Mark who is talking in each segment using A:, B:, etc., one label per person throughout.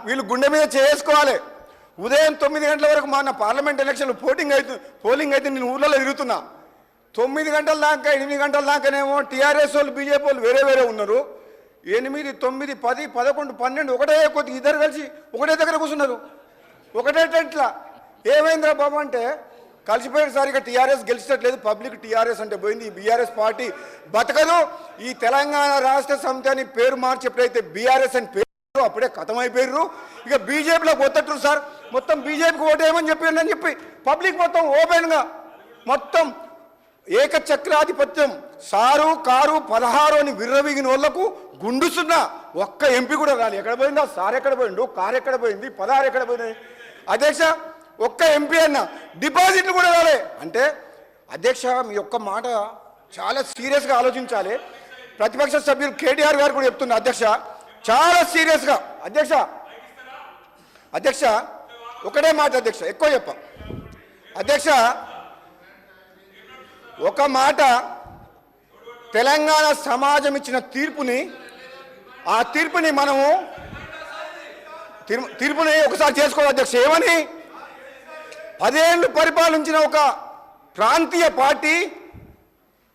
A: వీళ్ళు గుండె మీద చేసుకోవాలి. ఉదయం 9 గంటల వరకు మన పార్లమెంట్ ఎలక్షన్లు పోలింగ్ అయితే నేను ఊళ్ళలో తిరుగుతున్నా. 9 గంటల దాకా 8 గంటల దాకానేమో టీఆర్ఎస్ వాళ్ళు బీజేపీ వాళ్ళు వేరే వేరే ఉన్నారు. 8, 9, 10, 11, 12 ఒకటే కొద్ది ఇద్దరు కలిసి ఒకటే దగ్గర కూర్చున్నారు. ఒకటే టెంట్లా. ఏమైందిరా బాబు అంటే కలిసిపోయారు సార్. ఇక టీఆర్ఎస్ గెలిచినట్లేదు, పబ్లిక్ టీఆర్ఎస్ అంటే పోయింది, ఈ బీఆర్ఎస్ పార్టీ బతకదు. ఈ తెలంగాణ రాష్ట్ర సమితి అని పేరు మార్చి ఎప్పుడైతే బీఆర్ఎస్ అని పేరు అప్పుడే ఖతమైపోయారు. ఇక బీజేపీలోకి పోతట్టు సార్, మొత్తం బీజేపీకి ఓటేయమని చెప్పారని చెప్పి పబ్లిక్ మొత్తం ఓపెన్గా మొత్తం ఏకచక్రాధిపత్యం సారు కారు 16 అని విర్రవీగిన వాళ్లకు గుండుస్తున్నా ఒక్క ఎంపీ కూడా రాలి. ఎక్కడ పోయిందా సార్, ఎక్కడ పోయిండు, కారు ఎక్కడ పోయింది, 16 ఎక్కడ పోయినాయి అధ్యక్ష, ఒక్క ఎంపీ అన్న డిపాజిట్లు కూడా రాలే. అంటే అధ్యక్ష మీ ఒక్క మాట చాలా సీరియస్గా ఆలోచించాలి. ప్రతిపక్ష సభ్యులు కేటీఆర్ గారు కూడా చెప్తున్నారు అధ్యక్ష, చాలా సీరియస్గా. అధ్యక్ష ఒకటే మాట అధ్యక్ష, ఎక్కువ చెప్ప అధ్యక్ష, ఒక మాట తెలంగాణ సమాజం ఇచ్చిన తీర్పుని, ఆ తీర్పుని మనము తీర్పుని ఒకసారి చేసుకోవాలి అధ్యక్ష. ఏమని 10 ఏళ్ళు పరిపాలించిన ఒక ప్రాంతీయ పార్టీ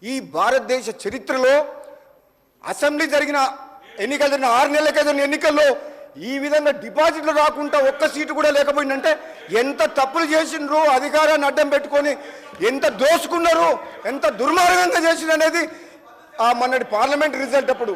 A: ఈ భారతదేశ చరిత్రలో అసెంబ్లీ జరిగిన ఎన్నికలు జరిగిన 6 నెలలకే జరిగిన ఎన్నికల్లో ఈ విధంగా డిపాజిట్లు రాకుండా ఒక్క సీటు కూడా లేకపోయిందంటే ఎంత తప్పులు చేసిండ్రు, అధికారాన్ని అడ్డం పెట్టుకొని ఎంత దోసుకున్నారు, ఎంత దుర్మార్గంగా చేసిండ్రు అనేది మొన్నటి పార్లమెంట్ రిజల్ట్ అప్పుడు